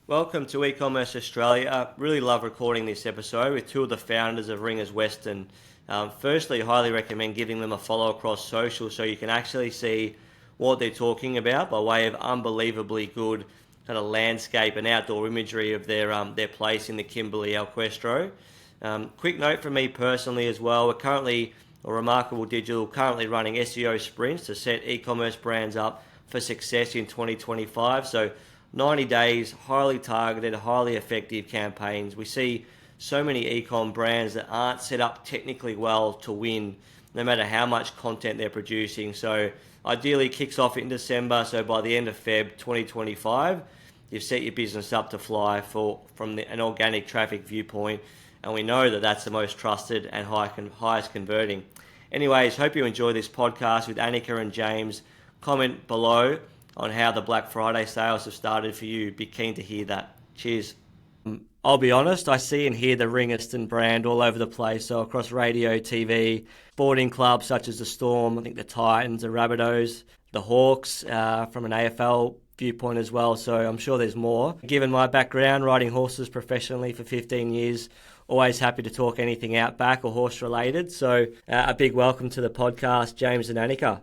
Welcome to eCommerce Australia. Really love recording this episode with two of the founders of Ringers Western. Firstly, highly recommend giving them a follow across social so you can actually see what they're talking about by way of unbelievably good kind of landscape and outdoor imagery of their place in the Kimberley Alquestro. Quick note from me personally as well, we're currently Remarkable Digital currently running SEO sprints to set e-commerce brands up for success in 2025. So 90 days, highly targeted, highly effective campaigns. We see so many e-com brands that aren't set up technically well to win, no matter how much content they're producing. So ideally kicks off in December, so by the end of Feb 2025, you've set your business up to fly from an organic traffic viewpoint, and we know that that's the most trusted and highest converting. Anyways, hope you enjoy this podcast with Anika and James. Comment below on how the Black Friday sales have started for you. Be keen to hear that. Cheers. I'll be honest, I see and hear the Ringers brand all over the place. So across radio, TV, sporting clubs such as the Storm, I think the Titans, the Rabbitohs, the Hawks, from an AFL viewpoint as well. So I'm sure there's more. Given my background, riding horses professionally for 15 years, always happy to talk anything outback or horse related. So a big welcome to the podcast, James and Anika.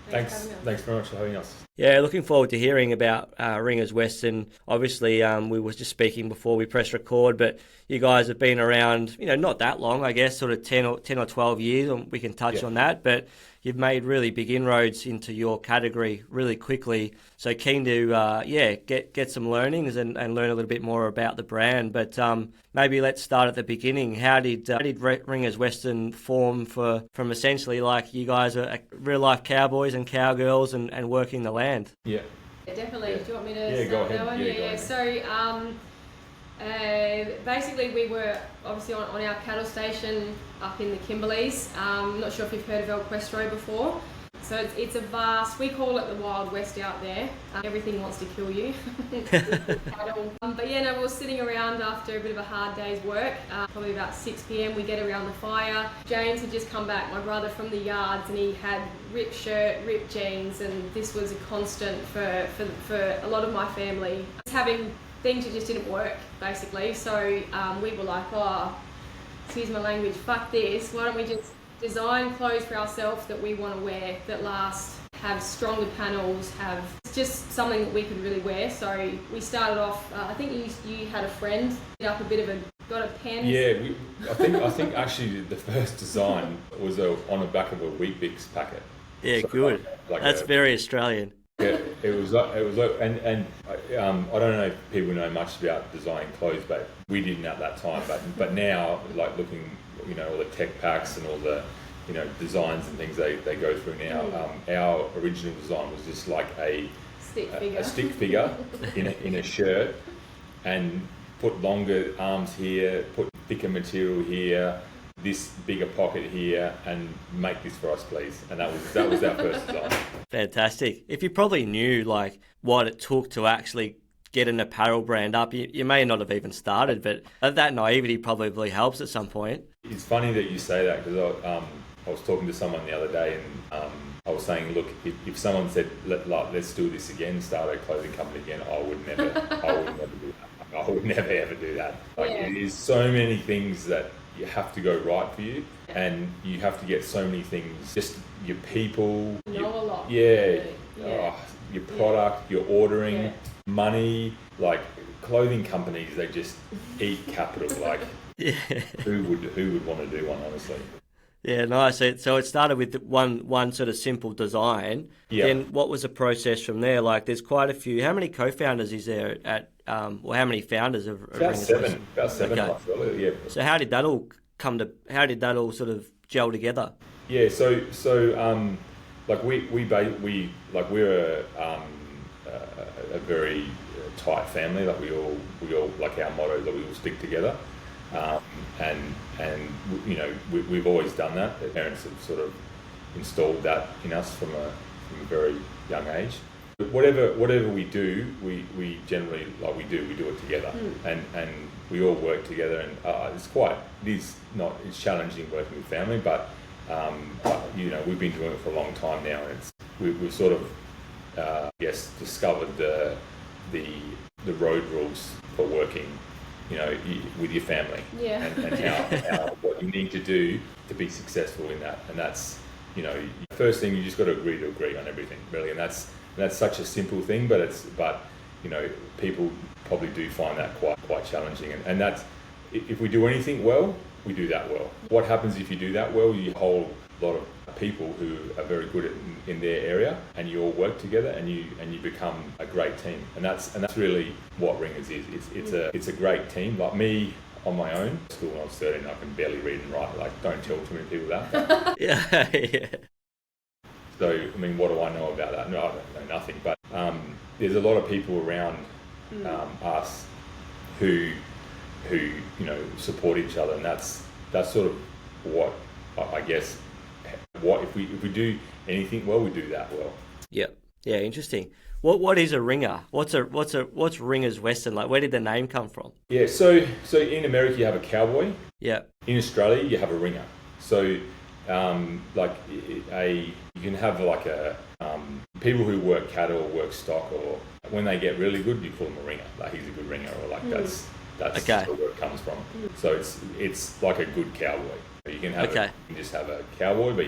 Thanks very much for having us. Yeah, looking forward to hearing about Ringers Western. Obviously, we were just speaking before we press record, but you guys have been around, not that long, I guess, sort of 10 or 12 years. We can touch on that, but you've made really big inroads into your category really quickly. So keen to, get some learnings and learn a little bit more about the brand. But maybe let's start at the beginning. How did Ringers Western form from essentially like you guys are real life cowboys and cowgirls and working the land? Yeah. Definitely. Yeah. Do you want me to go start ahead. that one? Yeah. So basically we were obviously on our cattle station up in the Kimberleys. Not sure if you've heard of Alquestro before. So it's a vast, we call it the Wild West out there. Everything wants to kill you. Cattle. We were sitting around after a bit of a hard day's work. Probably about 6 p.m. we get around the fire. James had just come back, my brother, from the yards, and he had ripped shirt, ripped jeans, and this was a constant for a lot of my family. Just having things that just didn't work, basically. So we were like, excuse my language, fuck this. Why don't we just design clothes for ourselves that we want to wear, that last, have stronger panels, have just something that we could really wear. So we started off, I think you had a friend, got a pen. Yeah, I think actually the first design was on the back of a Weet-Bix packet. Yeah, so good. That's very Australian. Yeah, it was like, and I don't know if people know much about designing clothes, but we didn't at that time. But now, like looking, all the tech packs and all the, designs and things they go through now. Our original design was just like a stick figure in a shirt, and put longer arms here, put thicker material here, this bigger pocket here, and make this for us, please. And that was our first design. Fantastic. If you probably knew like what it took to actually get an apparel brand up, you may not have even started, but that naivety probably helps at some point. It's funny that you say that, because I was talking to someone the other day, and I was saying, look, if someone said, let's do this again, start a clothing company again, I would never do that. I would never ever do that. It is so many things that you have to go right for you, and you have to get so many things, just your people, your product, your ordering, money, like clothing companies, they just eat capital. Like, who would want to do one, honestly? Yeah, nice. So it started with one sort of simple design. Yeah. Then what was the process from there? Like, there's quite a few. How many co-founders is there at? Or how many founders of? About seven. Okay. Really, yeah. So how did that all sort of gel together? Yeah. So like we're a very tight family. Like we all like, our motto is that we all stick together. And we've always done that. Our parents have sort of installed that in us from a very young age. Whatever we do, we generally we do it together, and we all work together. And it's challenging working with family, but we've been doing it for a long time now, and we've sort of discovered the the road rules for working, with your family, and how what you need to do to be successful in that. And that's, first thing, you just got to agree on everything, really. And that's such a simple thing, but people probably do find that quite challenging. And that's, if we do anything well, we do that well. What happens if you do that well? You hold a lot of people who are very good in their area, and you all work together, and you become a great team. And that's really what Ringers is. It's a great team. Like me, on my own, school when I was 13, I can barely read and write. Like, don't tell too many people that. Yeah. So, I mean, what do I know about that? No, I don't know nothing. But there's a lot of people around us who support each other, and that's sort of what I guess. What if we do anything well, we do that well. Yep. Yeah. Interesting. What is a ringer? What's Ringers Western like? Where did the name come from? Yeah. So in America you have a cowboy. Yeah. In Australia you have a ringer. So you can have like people who work cattle or work stock, or when they get really good, you call them a ringer. Like, he's a good ringer, or like that's okay. Where it comes from. So it's like a good cowboy. You can have you can just have a cowboy, but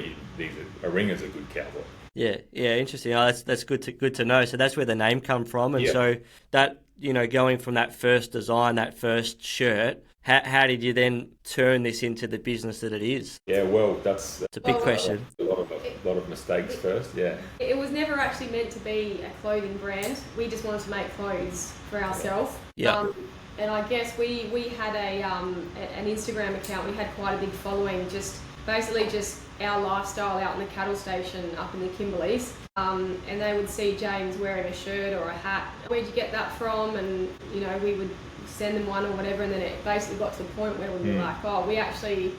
a ringer's a good cowboy. Yeah, interesting. Oh, that's good to know. So that's where the name come from, and so that, going from that first design, that first shirt, how did you then turn this into the business that it is? Yeah, well, it's a big question. A lot of mistakes first. Yeah. It was never actually meant to be a clothing brand. We just wanted to make clothes for ourselves. Yeah. And I guess we had an Instagram account. We had quite a big following, just our lifestyle out in the cattle station up in the Kimberleys. And they would see James wearing a shirt or a hat. Where'd you get that from? And, we would send them one or whatever. And then it basically got to the point where we were like, oh, we actually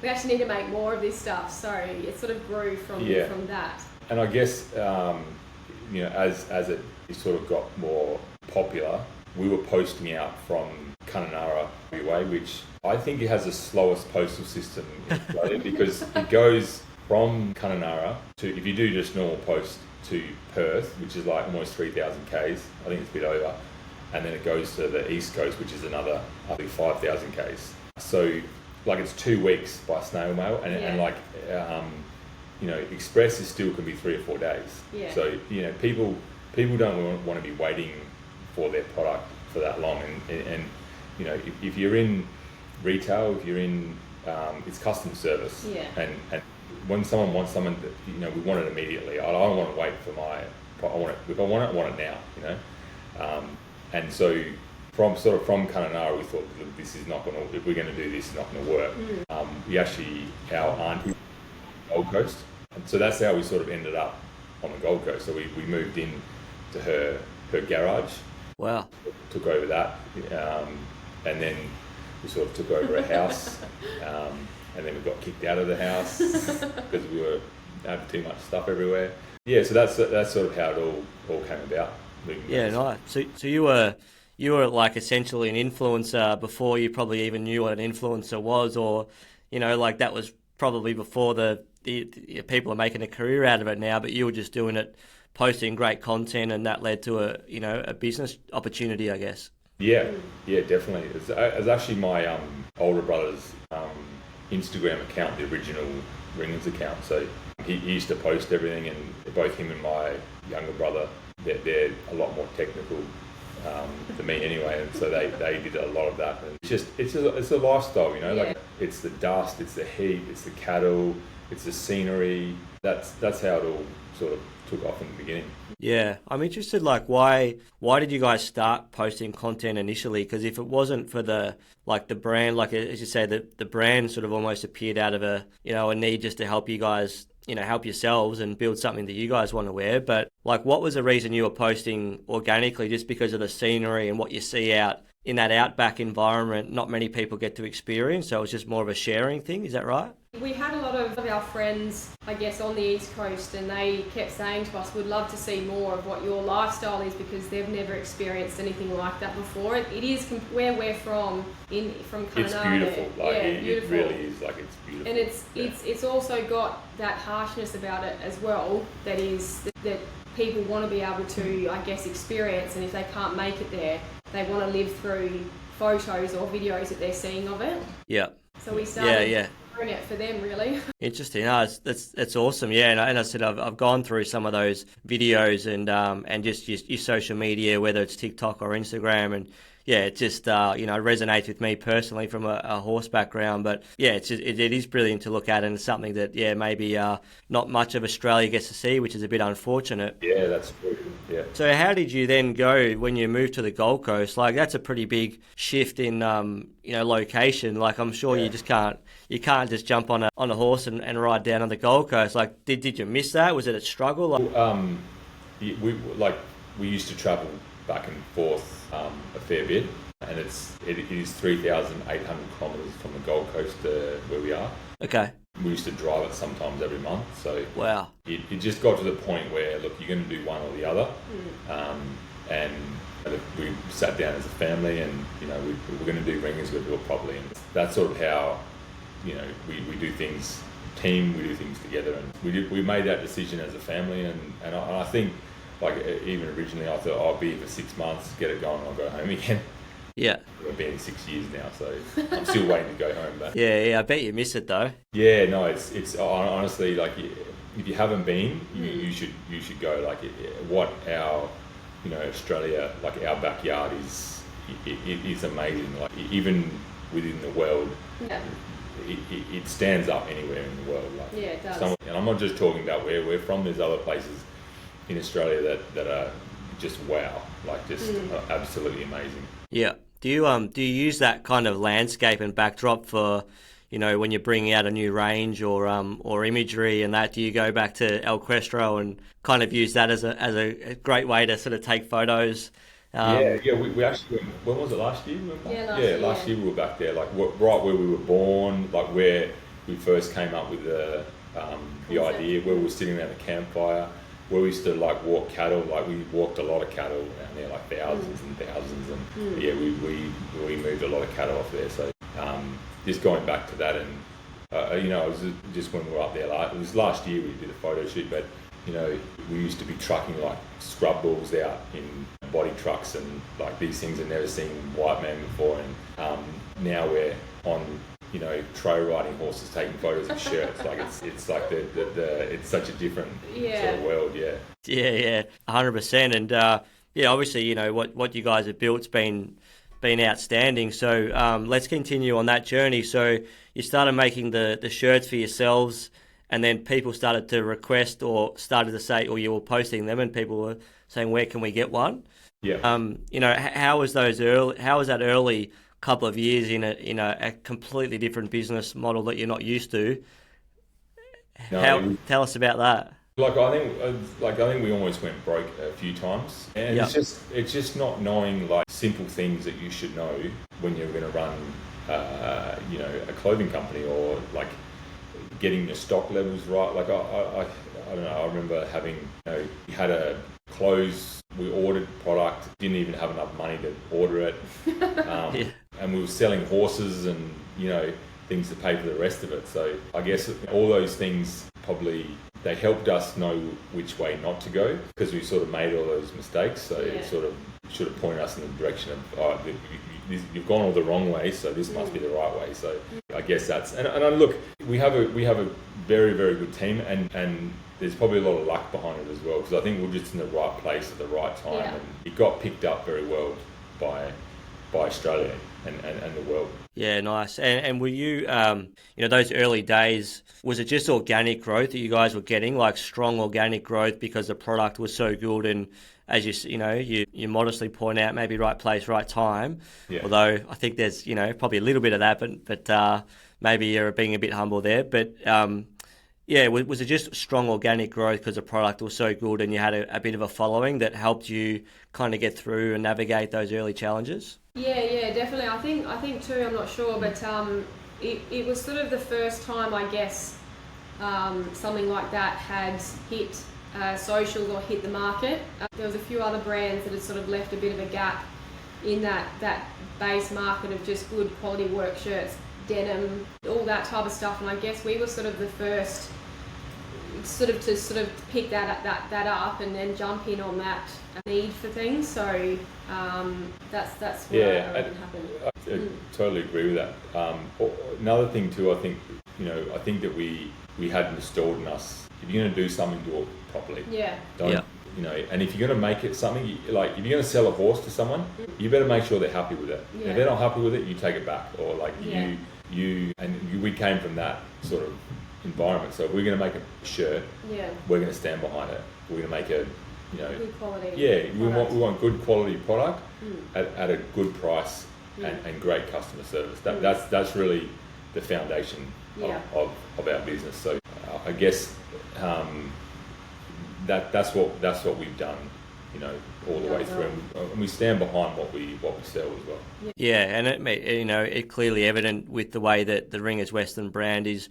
need to make more of this stuff. So it sort of grew from that. And I guess, as it sort of got more popular, we were posting out from Kununurra way, which I think it has the slowest postal system in Australia because it goes from Kununurra to, if you do just normal post, to Perth, which is like almost 3,000 k's. I think it's a bit over. And then it goes to the East Coast, which is another, I think, 5,000 k's. So, like, it's 2 weeks by snail mail, and express is still can be 3 or 4 days. Yeah. So, people don't want to be waiting for their product for that long, and if you're in retail, if you're in it's customer service, and when someone wants something that, we want it immediately. I don't want to wait for if I want it now, and so from Kununurra, we thought, look, this is not going to, if we're going to do this, it's not going to work. We actually, our auntie, Gold Coast, and so that's how we sort of ended up on the Gold Coast. So we moved in to her garage. Wow. Took over that, and then we sort of took over a house, and then we got kicked out of the house because we were having too much stuff everywhere. Yeah, so that's sort of how it all came about. Yeah, nice. So you were like essentially an influencer before you probably even knew what an influencer was, or like that was probably before the people are making a career out of it now, but you were just doing it, posting great content, and that led to a business opportunity, I guess. Yeah, definitely. It's actually my older brother's Instagram account, the original Ringers account. So he used to post everything, and both him and my younger brother, they're a lot more technical than me anyway, and so they did a lot of that. And it's a lifestyle, like it's the dust, it's the heat, it's the cattle, it's the scenery. That's how it all sort of took off in the beginning. Yeah, I'm interested, like, why did you guys start posting content initially? Because if it wasn't for the brand, like as you say, the brand sort of almost appeared out of a need just to help you guys, help yourselves and build something that you guys want to wear. But like, what was the reason you were posting organically? Just because of the scenery and what you see out in that outback environment, not many people get to experience. So it was just more of a sharing thing. Is that right? We had a lot of our friends, I guess, on the East Coast, and they kept saying to us, we'd love to see more of what your lifestyle is, because they've never experienced anything like that before. It is where we're from Kununurra. It's beautiful. Like, yeah, beautiful. It really is. Like, it's beautiful. And it's also got that harshness about it as well, that people want to be able to, I guess, experience, and if they can't make it there, they want to live through photos or videos that they're seeing of it. Yeah. So we started yeah. doing it for them, really. Interesting. No, that's awesome. Yeah, and I said I've gone through some of those videos and just your social media, whether it's TikTok or Instagram, and yeah, it just resonates with me personally from a horse background. But yeah, it is brilliant to look at, and it's something that maybe not much of Australia gets to see, which is a bit unfortunate. Yeah, that's true. Yeah. So how did you then go when you moved to the Gold Coast? Like, that's a pretty big shift in location. Like, I'm sure you can't just jump on a horse and ride down on the Gold Coast. Like, did you miss that? Was it a struggle? We used to travel back and forth a fair bit, and it is 3,800 kilometres from the Gold Coast to where we are. Okay. We used to drive it sometimes every month, so wow. It just got to the point where, look, you're going to do one or the other, and we sat down as a family, and we're going to do ringers, we're going to do it properly, and that's sort of how we do things. We do things together, and we made that decision as a family, and I think, like, even originally I thought I'll be here for 6 months, get it going, I'll go home again. Yeah. We've been 6 years now, so I'm still waiting to go home. But yeah, I bet you miss it though. Yeah, no, it's honestly, like, if you haven't been, you should go. Like, what our Australia, like, our backyard is amazing. Like, even within the world, it stands up anywhere in the world. Like, yeah, it does. And I'm not just talking about where we're from. There's other places in Australia that are just wow, like, just absolutely amazing. Yeah. Do you use that kind of landscape and backdrop for, when you're bringing out a new range or imagery and that? Do you go back to El Questro and kind of use that as a great way to sort of take photos? We actually, when was it, last year? Last year we were back there, like, right where we were born, like where we first came up with the idea, where we were sitting around the campfire, where we used to, like, walk cattle. Like, we walked a lot of cattle around there, like thousands and thousands, and we moved a lot of cattle off there. So just going back to that, and it was just when we were up there, it was last year we did a photo shoot, but we used to be trucking, like, scrub bulls out in body trucks, and, like, these things I've never seen white man before, and now we're on trail riding horses taking photos of shirts. Like, it's like it's such a different sort of world. Yeah, 100%. And obviously, what you guys have built's been outstanding. So let's continue on that journey. So you started making the shirts for yourselves, and then people started to request, or started to say, or you were posting them, and people were saying, where can we get one? Yeah. How was that early couple of years in a completely different business model that you're not used to? Tell us about that. I think we almost went broke a few times, and it's just not knowing, like, simple things that you should know when you're going to run a clothing company, or, like, getting your stock levels right. Like, I don't know, I remember having, we had a clothes, we ordered product, didn't even have enough money to order it, and we were selling horses and things to pay for the rest of it. So I guess all those things probably, they helped us know which way not to go, because we sort of made all those mistakes. So it sort of should have pointed us in the direction of, you've gone all the wrong way, so this must be the right way. So I guess that's, and look, we have a very, very good team, and there's probably a lot of luck behind it as well, because I think we're just in the right place at the right time, and it got picked up very well by Australia and the world. Yeah, nice. And were you, those early days, was it just organic growth that you guys were getting, like strong organic growth because the product was so good, and as you modestly point out, maybe right place, right time. Yeah. Although I think there's probably a little bit of that, but maybe you're being a bit humble there. But Yeah, was it just strong organic growth because the product was so good and you had a bit of a following that helped you kind of get through and navigate those early challenges? Yeah, definitely. I think too. I'm not sure, but it was sort of the first time, I guess, something like that had hit socials or hit the market. There was a few other brands that had sort of left a bit of a gap in that base market of just good quality work shirts, denim, all that type of stuff. And I guess we were sort of the first to pick that up and then jump in on that need for things. So that's what happened. I totally agree with that. Another thing too, I think that we had installed in us. If you're going to do something, do it properly. Yeah. And if you're going to make it something, like if you're going to sell a horse to someone, you better make sure they're happy with it. Yeah. If they're not happy with it, you take it back. Or we came from that sort of environment. So if we're going to make a shirt, we're going to stand behind it. We're going to make a good quality. Yeah, we want good quality product at a good price and great customer service. That's really the foundation of our business. So I guess that's what we've done, all the way through, and we stand behind what we sell as well. Yeah, and it clearly evident with the way that the Ringers Western brand is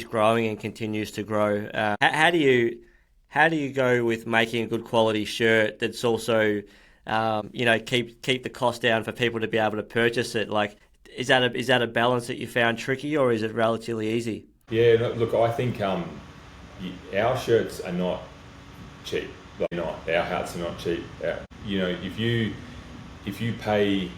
growing and continues to grow. How do you go with making a good quality shirt that's also keep the cost down for people to be able to purchase it? Like, is that a balance that you found tricky, or is it relatively easy? Yeah, look, I think our shirts are not cheap. Our hats are not cheap. If you pay,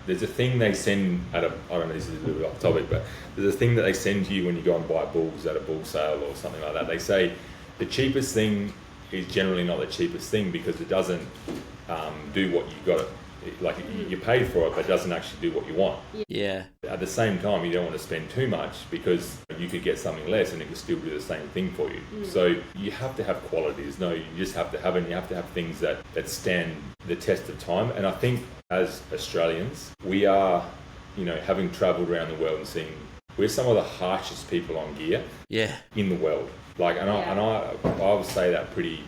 there's a thing they send I don't know, this is a little bit off topic, but there's a thing that they send to you when you go and buy bulls at a bull sale or something like that. They say the cheapest thing is generally not the cheapest thing because it doesn't do what you got it. Like you paid for it, but it doesn't actually do what you want. Yeah. At the same time, you don't want to spend too much because you could get something less and it could still do the same thing for you. So you have to have qualities. No, you just have to have it. And you have to have things that stand the test of time. And I think as Australians, we are, having travelled around the world and seeing, we're some of the harshest people on gear in the world. I would say that pretty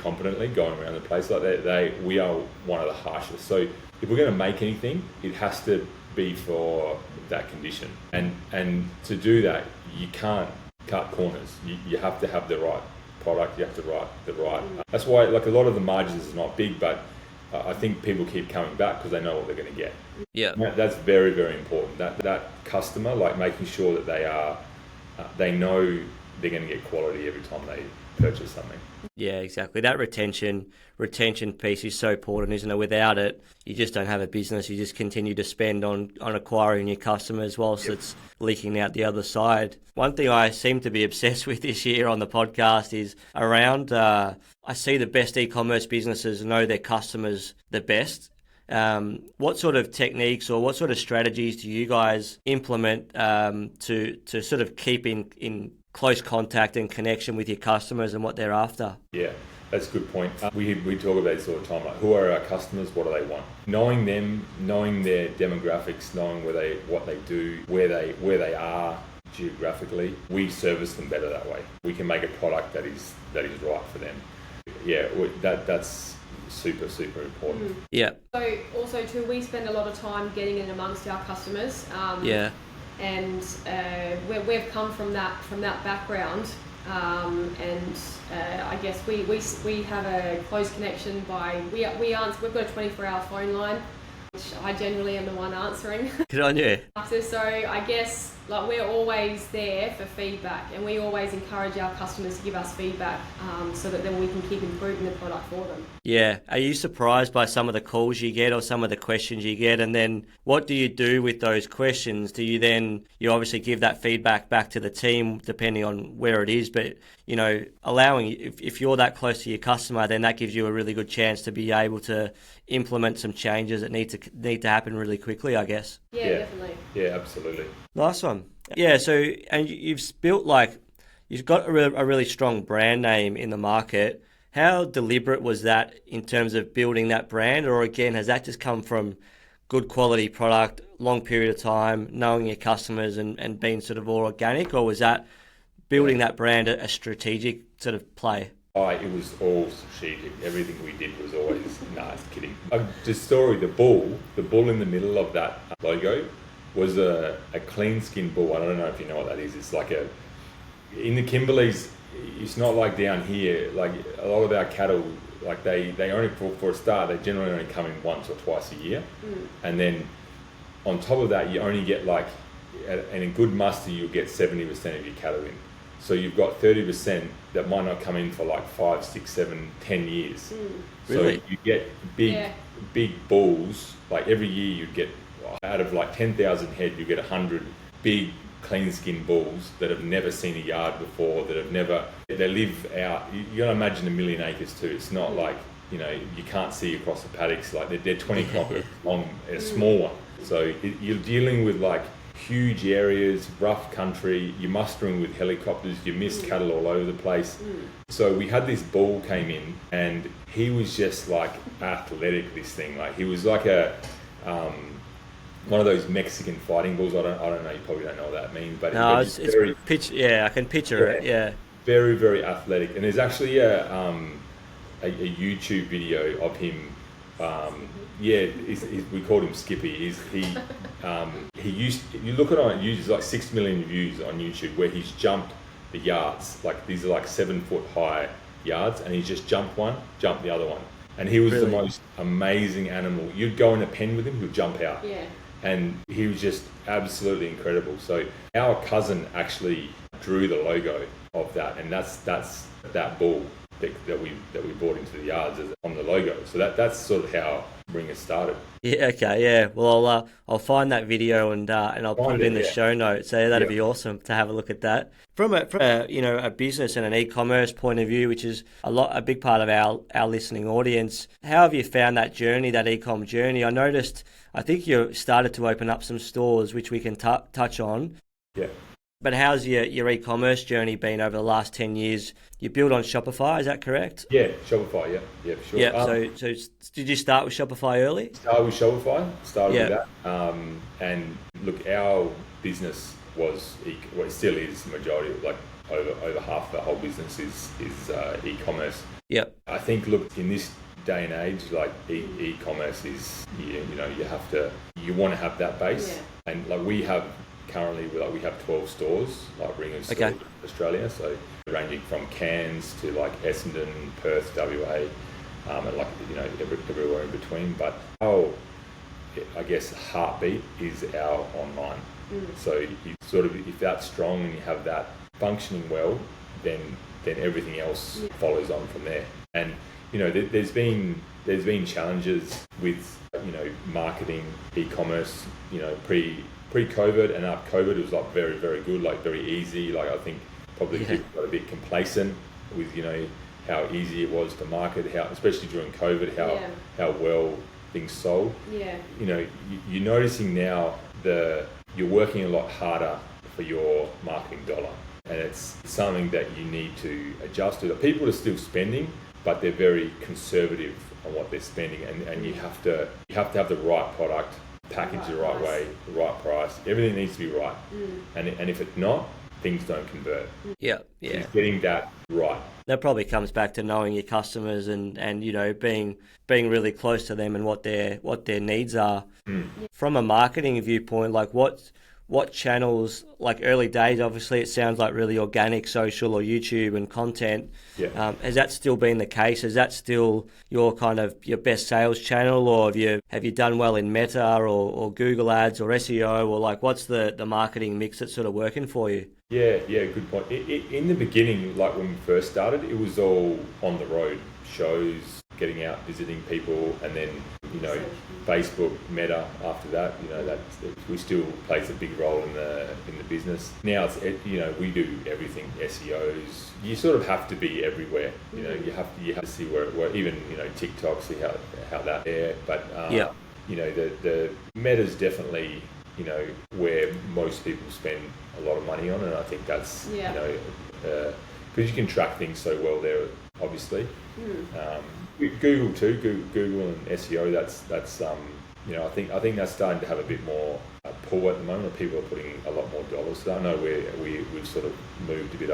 competently going around the place like that. We are one of the harshest. So if we're going to make anything, it has to be for that condition. And to do that, you can't cut corners. You have to have the right product. You have to write the right. That's why, like, a lot of the margins is not big, but I think people keep coming back because they know what they're going to get. Yeah, that's very, very important. That customer, like, making sure that they know they're going to get quality every time they purchase something. Yeah, exactly. That retention piece is so important, isn't it? Without it, you just don't have a business. You just continue to spend on acquiring new customers whilst it's leaking out the other side. One thing I seem to be obsessed with this year on the podcast is around, I see the best e-commerce businesses know their customers the best. What sort of techniques or what sort of strategies do you guys implement to sort of keep in close contact and connection with your customers and what they're after? Yeah, that's a good point. We talk about this all the time, like, who are our customers, what do they want? Knowing them, knowing their demographics, knowing what they do, where they are geographically, we service them better that way. We can make a product that is right for them. Yeah, that's super, super important. Yeah. So also too, we spend a lot of time getting in amongst our customers. And we've come from that background, and I guess we have a close connection by we've got a 24-hour phone line, which I generally am the one answering. Good on you. So I guess, like, we're always there for feedback, and we always encourage our customers to give us feedback, so that then we can keep improving the product for them. Yeah. Are you surprised by some of the calls you get or some of the questions you get? And then what do you do with those questions? Do you obviously give that feedback back to the team depending on where it is, but, allowing, if you're that close to your customer, then that gives you a really good chance to be able to implement some changes that need to happen really quickly, I guess. Yeah, definitely. Yeah, absolutely. Nice one. Yeah, so, and you've built, you've got a really strong brand name in the market. How deliberate was that in terms of building that brand? Or again, has that just come from good quality product, long period of time, knowing your customers and being sort of all organic? Or was that building that brand a strategic sort of play? It was all strategic. Everything we did was always, nah, just kidding. The story, the bull in the middle of that logo was a clean skin bull. I don't know if you know what that is. It's like in the Kimberleys, it's not like down here. Like a lot of our cattle, like they only, for a start, they generally only come in once or twice a year. And then on top of that, you only get like, in a good muster, you'll get 70% of your cattle in. So you've got 30% that might not come in for like 5, 6, 7, 10 years. Really? So you get big bulls. Like every year you'd get, out of like 10,000 head, you get 100 big clean skin bulls that have never seen a yard before, they live out. You gotta imagine 1 million acres too. It's not like, you can't see across the paddocks. Like they're 20 kilometers long, a small one. So you're dealing with like huge areas, rough country, you're mustering with helicopters, you miss cattle all over the place. So we had this bull came in and he was just like athletic, this thing. Like he was like one of those Mexican fighting bulls. I don't know, you probably don't know what that means, but no, I can picture it, yeah. Very, very athletic. And there's actually a YouTube video of him. We called him Skippy. He used, you look at it on YouTube, there's like 6 million views on YouTube where he's jumped the yards. Like these are like 7 foot high yards, and he's just jumped one, jumped the other one. And he was the most amazing animal. You'd go in a pen with him, he'd jump out. Yeah. And he was just absolutely incredible. So our cousin actually drew the logo of that, and that's that bull that we brought into the yards on the logo. So that's sort of how Ring has started. Yeah. Okay. Yeah. Well, I'll find that video and I'll put it in the show notes. So that'd be awesome to have a look at that from a business and an e-commerce point of view, which is a big part of our listening audience. How have you found that journey, that e-com journey? I think you started to open up some stores, which we can touch on. Yeah. But how's your e-commerce journey been over the last 10 years? You built on Shopify, is that correct? Yeah, Shopify, yeah, for sure. Yeah, so did you start with Shopify early? Started with Shopify, with that. And look, our business it still is the majority, like over half of the whole business is e-commerce. Yep. I think, look, in this day and age, like e-commerce is, you want to have that base. Yeah. And like we have 12 stores, like Ringers stores in Australia, so ranging from Cairns to like Essendon, Perth, WA, and like everywhere in between. But our, I guess, heartbeat is our online. So you sort of, if that's strong and you have that functioning well, then everything else follows on from there. And there's been challenges with marketing e-commerce, pre-COVID and after COVID. It was like very, very good, like very easy. Like I think probably people got a bit complacent with how easy it was to market, how especially during COVID, how well things sold. Yeah. You're noticing now you're working a lot harder for your marketing dollar, and it's something that you need to adjust to. People are still spending, but they're very conservative on what they're spending, and you have to have the right product, packaged the right way, the right price. Everything needs to be right, and if it's not, things don't convert. Yeah. It's getting that right. That probably comes back to knowing your customers and being really close to them and what their needs are. From a marketing viewpoint, like what channels, like early days, obviously it sounds like really organic, social or YouTube and content. Yeah. Has that still been the case? Is that still your best sales channel, or have you done well in Meta or Google Ads or SEO, or like what's the marketing mix that's sort of working for you? Yeah, good point. In the beginning, like when we first started, it was all on the road, shows, getting out, visiting people, and then Facebook, Meta after that. That we still plays a big role in the business. Now it's we do everything, SEOs. You sort of have to be everywhere. You have to see where even TikTok, see how that there. But the Meta's definitely where most people spend a lot of money on, and I think that's because you can track things so well there, obviously. Google too, Google and SEO. That's I think that's starting to have a bit more pull at the moment. People are putting a lot more dollars. So I know we've sort of moved a bit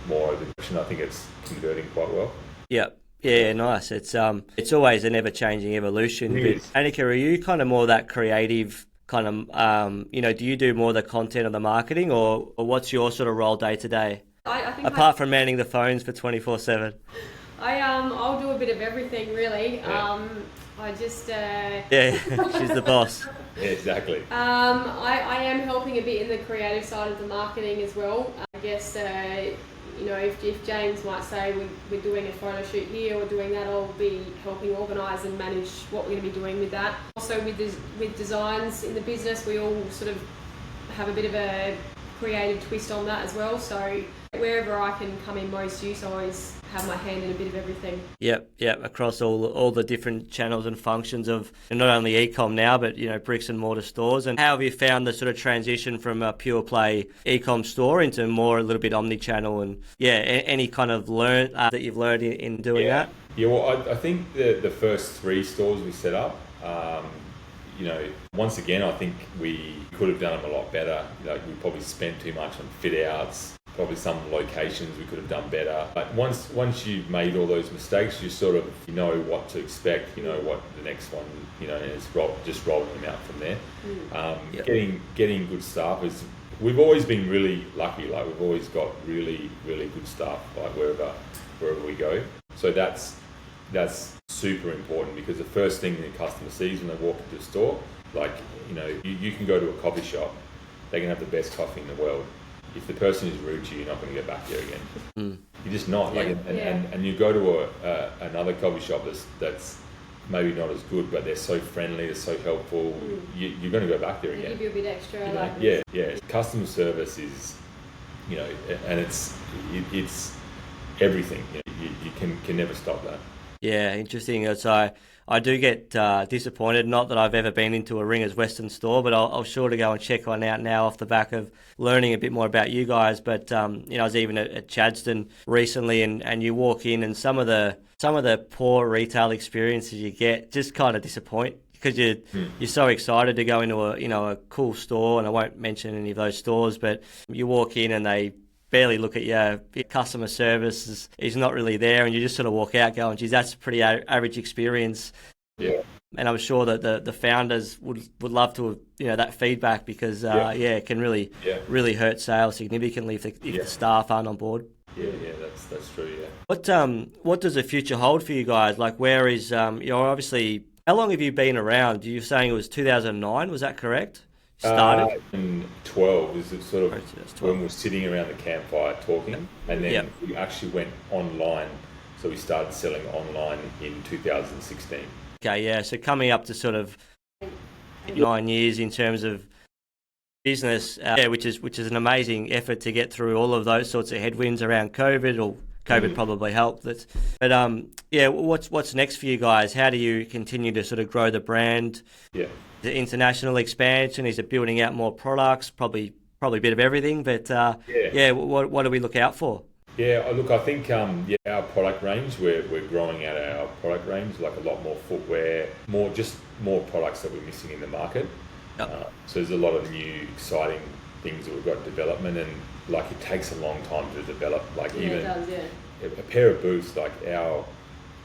more over the direction. I think it's converting quite well. Yeah. Yeah, nice. It's always an ever-changing evolution. It But is. Anika, are you kind of more that creative kind of, do you do more of the content or the marketing, or what's your sort of role day to day? I think Apart from manning the phones for 24/7. I'll do a bit of everything really. Yeah. I just Yeah, she's the boss. Yeah, exactly. I am helping a bit in the creative side of the marketing as well. I guess if James might say we're doing a photo shoot here or doing that, I'll be helping organise and manage what we're going to be doing with that. Also with designs in the business, we all sort of have a bit of a creative twist on that as well. So wherever I can come in most use, I always have my hand in a bit of everything. Yep, across all the different channels and functions of not only e-com now, but bricks and mortar stores. And how have you found the sort of transition from a pure play e-com store into more a little bit omni-channel? And any kind of that you've learned in doing that? Yeah, well, I think the first 3 stores we set up, once again, I think we could have done them a lot better. Like we probably spent too much on fit outs. Probably some locations we could have done better. But once you've made all those mistakes, you sort of know what to expect. You know what the next one. And it's just rolling them out from there. Getting good staff is. We've always been really lucky. Like we've always got really good staff. Like wherever we go. So that's super important, because the first thing the customer sees when they walk into the store, like you can go to a coffee shop, they can have the best coffee in the world. If the person is rude to you, you're not going to go back there again. You're just not. And you go to another coffee shop that's maybe not as good, but they're so friendly, they're so helpful. You're going to go back there again. Give you a bit extra. Yeah. Customer service is, and it's everything. You can never stop that. Yeah, interesting. So I do get disappointed. Not that I've ever been into a Ringers Western store, but I'll sure to go and check one out now off the back of learning a bit more about you guys. But I was even at Chadstone recently, and you walk in, and some of the poor retail experiences you get just kind of disappoint, because you're so excited to go into a cool store, and I won't mention any of those stores, but you walk in and they barely look at you. Your customer service is not really there, and you just sort of walk out going, geez, that's a pretty average experience. Yeah. And I'm sure that the founders would love to have, that feedback, because it can really hurt sales significantly if the staff aren't on board. Yeah, that's true, yeah. What does the future hold for you guys? Like, where is, obviously, how long have you been around? You're saying it was 2009, was that correct? Started? In 12 is it sort of when we're sitting around the campfire talking, and then we actually went online. So we started selling online in 2016. Okay, yeah. So coming up to sort of 9 years in terms of business, which is an amazing effort to get through all of those sorts of headwinds around COVID, or COVID probably helped. What's next for you guys? How do you continue to sort of grow the brand? Yeah. The international expansion, is it building out more products? Probably a bit of everything, but what do we look out for? Yeah, look, I think our product range, we're growing out our product range, like a lot more footwear, more products that we're missing in the market. Yep. So there's a lot of new exciting things that we've got in development, and like it takes a long time to develop. Like it does, a pair of boots, like our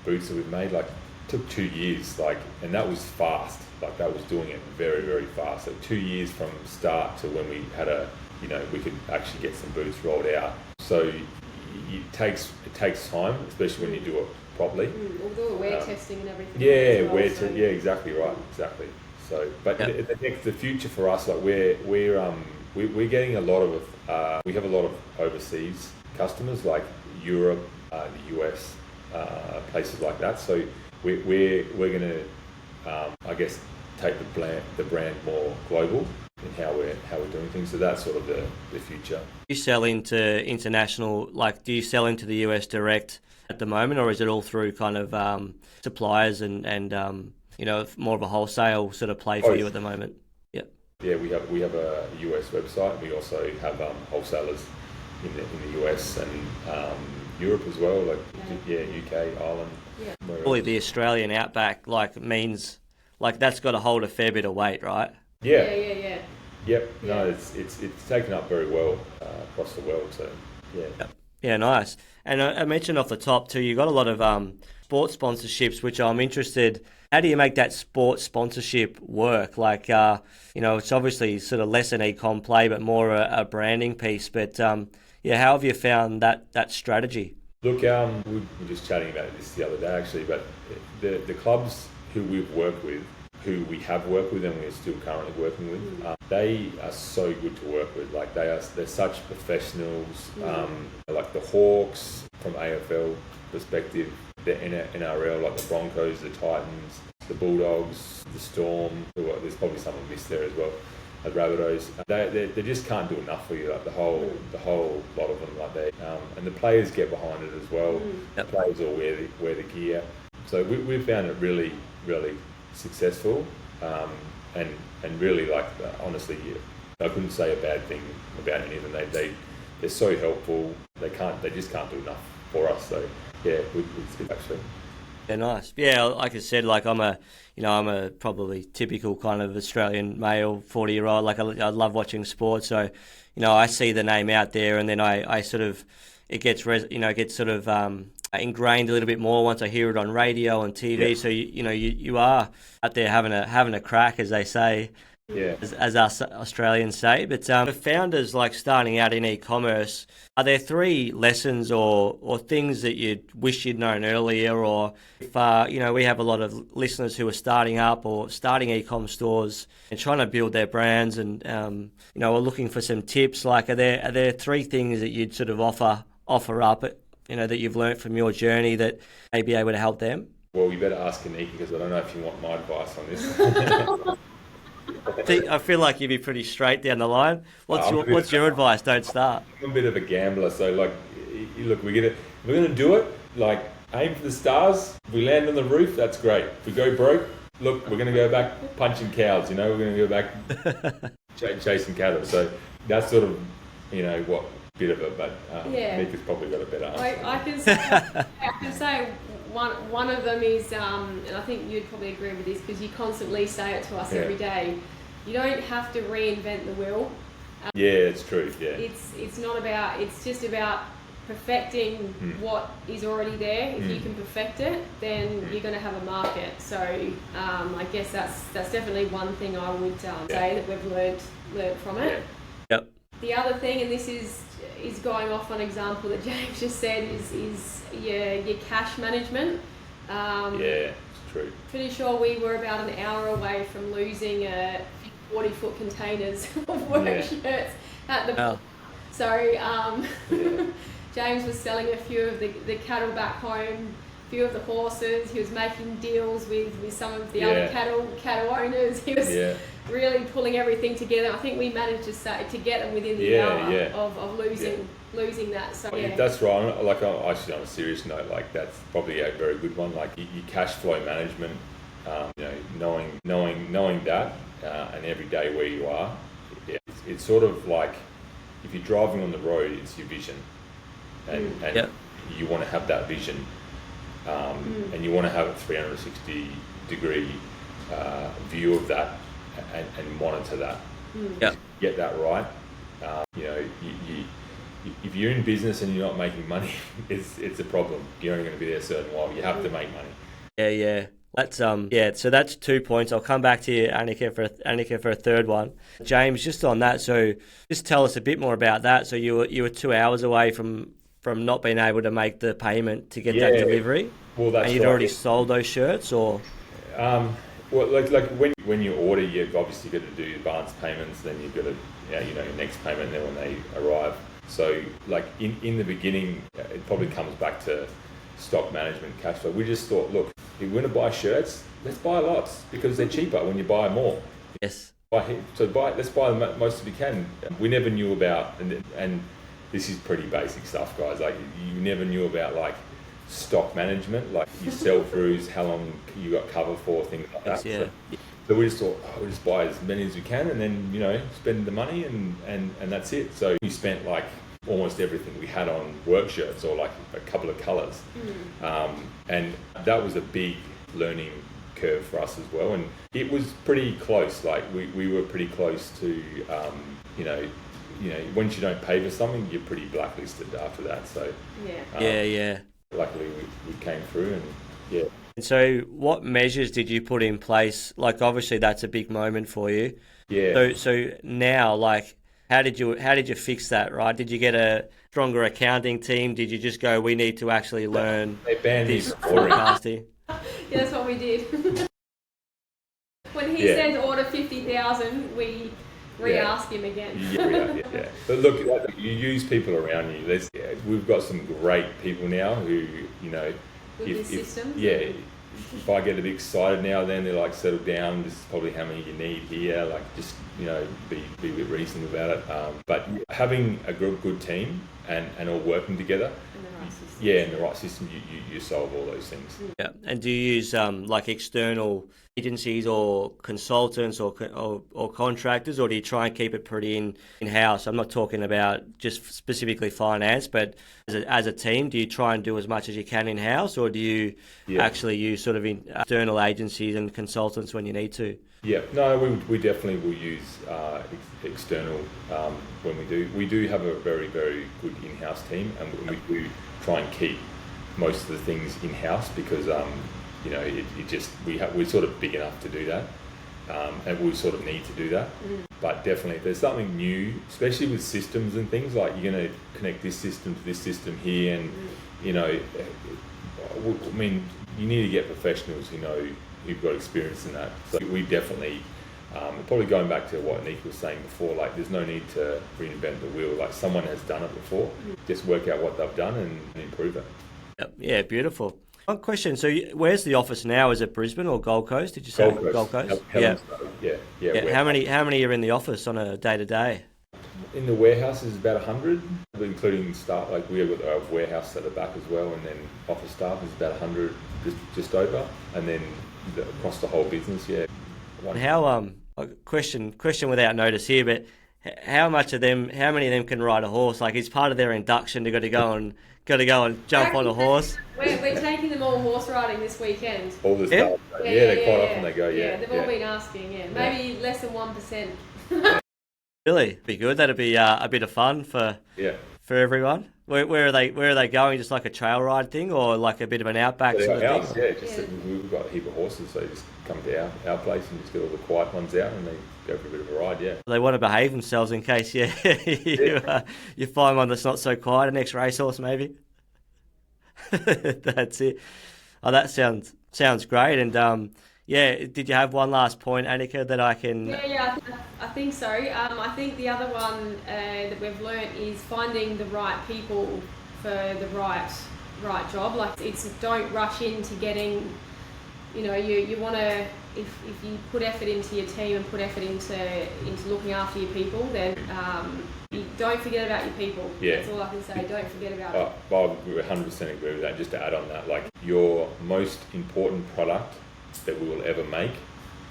boots that we've made, like took 2 years, and that was fast. Like that was doing it very, very fast. So 2 years from start to when we had we could actually get some boots rolled out. So it takes time, especially when you do it properly. We'll do wear testing and everything. Exactly right, exactly. So, but the future for us, like we're getting a lot of we have a lot of overseas customers, like Europe, the US, places like that. So we're going to I guess take the brand more global in how we're doing things. So that's sort of the future. You sell into international, like do you sell into the US direct at the moment, or is it all through kind of suppliers and more of a wholesale sort of play for you at the moment? Yeah, we have a US website. We also have wholesalers in the US and Europe as well, like UK, Ireland. Yeah. Probably the Australian outback means that's got to hold a fair bit of weight, right? Yeah. Yep. No, it's taken up very well across the world. So yeah. Yeah, nice. And I mentioned off the top too, you got a lot of sports sponsorships, which I'm interested. How do you make that sports sponsorship work? Like, it's obviously sort of less an e-com play, but more a branding piece. But yeah, how have you found that strategy? Look, we were just chatting about this the other day actually, but the clubs who we've worked with, who we have worked with and we're still currently working with, they are so good to work with. Like they're such professionals. Like the Hawks from AFL perspective, the NRL, like the Broncos, the Titans, the Bulldogs, the Storm. There's probably someone missed there as well. The Rabbitohs, they just can't do enough for you. Like the whole lot of them, like and the players get behind it as well. The players all wear the gear. So we found it really, really successful, and really like honestly, I couldn't say a bad thing about any of them. They're so helpful. They just can't do enough for us. So yeah, it's actually. Yeah, nice. Yeah, like I said, like I'm a probably typical kind of Australian male, 40-year-old. Like I love watching sports, so I see the name out there, and then I sort of it gets sort of ingrained a little bit more once I hear it on radio and TV. Yeah. So you are out there having a crack, as they say. Yeah. As us Australians say. But for founders like starting out in e-commerce, are there 3 lessons or things that you wish you'd known earlier? Or if we have a lot of listeners who are starting up or starting e-com stores and trying to build their brands and are looking for some tips. Like are there 3 things that you'd sort of offer up that you've learnt from your journey that may be able to help them? Well, you better ask Anika, because I don't know if you want my advice on this. I feel like you'd be pretty straight down the line. What's your advice? Don't start. I'm a bit of a gambler, so like, look, we're gonna do it. Like, aim for the stars. If we land on the roof, that's great. If we go broke, look, we're gonna go back punching cows. We're gonna go back chasing cattle. So that's sort of, what bit of it. But Nika's probably got a better answer. I can say. One of them is, and I think you'd probably agree with this because you constantly say it to us every day. You don't have to reinvent the wheel. Yeah, it's true. Yeah. It's not about. It's just about perfecting what is already there. If you can perfect it, then you're going to have a market. So I guess that's definitely one thing I would say that we've learnt from it. Yeah. Yep. The other thing, and this is going off on an example that James just said, is your cash management. Yeah, it's true. Pretty sure we were about an hour away from losing 40-foot containers of work shirts at the. So James was selling a few of the cattle back home, a few of the horses. He was making deals with some of the other cattle owners. He was really pulling everything together. I think we managed to get them within the hour of losing that. So that's right. Like actually, on a serious note, like that's probably a very good one. Like your cash flow management, knowing that, and every day where you are, it's sort of like if you're driving on the road, it's your vision, and you want to have that vision, and you want to have a 360-degree view of that. And monitor that. Get that right. If you're in business and you're not making money, it's a problem. You're only going to be there a certain while. You have to make money. Yeah. Let's So that's 2 points. I'll come back to you, Anika, for a third one. James, just on that. So just tell us a bit more about that. So you were 2 hours away from not being able to make the payment to get that delivery. Well, that's and you'd already sold those shirts, or. Well, like when you order, you've obviously got to do advance payments. Then you've got to, your next payment. Then when they arrive, so like in the beginning, it probably comes back to stock management, cash flow. We just thought, look, if we're going to buy shirts, let's buy lots because they're cheaper when you buy more. Yes. Let's buy the most we can. We never knew about, and this is pretty basic stuff, guys. Like you never knew about like stock management, like your sell-throughs, how long you got cover for, things like that. Yeah. So we just thought, we'll just buy as many as we can, and then spend the money, and that's it. So we spent like almost everything we had on work shirts, or like a couple of colours, and that was a big learning curve for us as well, and it was pretty close. Like we were pretty close to, you know, once you don't pay for something, you're pretty blacklisted after that. So yeah. Luckily, we came through, and yeah. And so, what measures did you put in place? Like, obviously, that's a big moment for you. Yeah. So now, like, how did you fix that? Right? Did you get a stronger accounting team? Did you just go, we need to actually learn They banned this me forecasting? Yeah, that's what we did. When he says order 50,000, we re-ask him again. Yeah. But look, like, you use people around you. We've got some great people now who, you know, With the systems. if I get a bit excited now, then they're like, settle down. This is probably how many you need here. Like, just, you know, be a bit reasonable about it. But having a good team and all working together. And the right systems. Yeah, in the right system, you solve all those things. Yeah. And do you use like external agencies or consultants or contractors, or do you try and keep it pretty in-house? I'm not talking about just specifically finance, but as a team, do you try and do as much as you can in-house, or do you actually use sort of external agencies and consultants when you need to? Yeah, no, we definitely will use external when we do. We do have a very, very good in-house team, and we do try and keep most of the things in-house because you know, we're sort of big enough to do that, and we sort of need to do that. But definitely, if there's something new, especially with systems and things, like you're going to connect this system to this system here, and you know, I mean, you need to get professionals who've got experience in that. So we definitely, probably going back to what Anika was saying before, like there's no need to reinvent the wheel. Like someone has done it before, just work out what they've done and improve it. Yeah, beautiful. One question. So, where's the office now? Is it Brisbane or Gold Coast? Did you say Gold Coast? Yeah. How many are in the office on a day to day? In the warehouse is about 100, including staff. Like we have a warehouse at the back as well, and then office staff is about 100, just over, and then across the whole business, And how question without notice here, but how many of them can ride a horse? Like, it's part of their induction. They got to go and jump on a horse. We're taking them all horse riding this weekend. All the staff. Quite often they go. Yeah, they've all been asking. Yeah, maybe less than 1%. Really, be good. That'd be a bit of fun for everyone. Where are they going? Just like a trail ride thing, or like a bit of an outback sort of thing? We've got a heap of horses, so they just come to our place and just get all the quiet ones out, and they go for a bit of a ride. Yeah, they want to behave themselves in case you find one that's not so quiet, an ex-racehorse maybe. That's it. Oh, that sounds great. And did you have one last point, Anika, that I can? Yeah, I think so. I think the other one that we've learnt is finding the right people for the right job. Like, it's don't rush into getting. You know, you want to, if you put effort into your team and put effort into looking after your people, then you don't forget about your people. Yeah. That's all I can say. Don't forget about it. I 100% agree with that. Just to add on that, like your most important product that we will ever make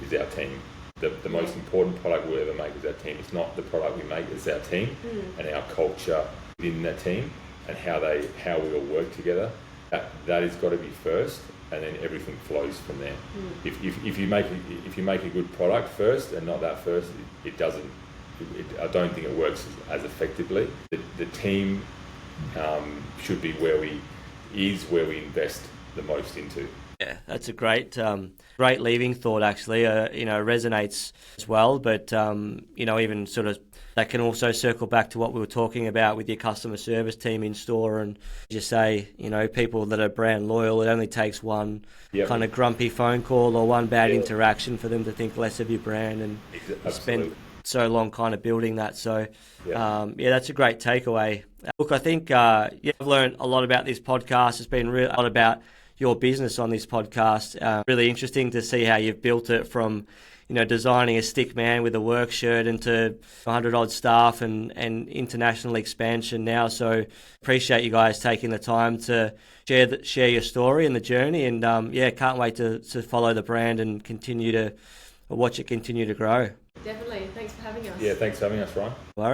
is our team. The most important product we'll ever make is our team. It's not the product we make, it's our team and our culture within that team and how we all work together. That has got to be first, and then everything flows from there. If you make a good product first and not that first, it doesn't. I don't think it works as effectively. The team should be where we invest the most into. Yeah, that's a great leaving thought. Actually, resonates as well. But even sort of that can also circle back to what we were talking about with your customer service team in store, and as you say, people that are brand loyal. It only takes one kind of grumpy phone call or one bad interaction for them to think less of your brand, and spend so long kind of building that. So, that's a great takeaway. Look, I think I've learned a lot about this podcast. It's been a lot about your business on this podcast. Really interesting to see how you've built it from, designing a stick man with a work shirt into 100 odd staff and international expansion now. So appreciate you guys taking the time to share your story and the journey. And can't wait to follow the brand and watch it continue to grow. Definitely. Thanks for having us. Yeah, thanks for having us, Ryan. All right.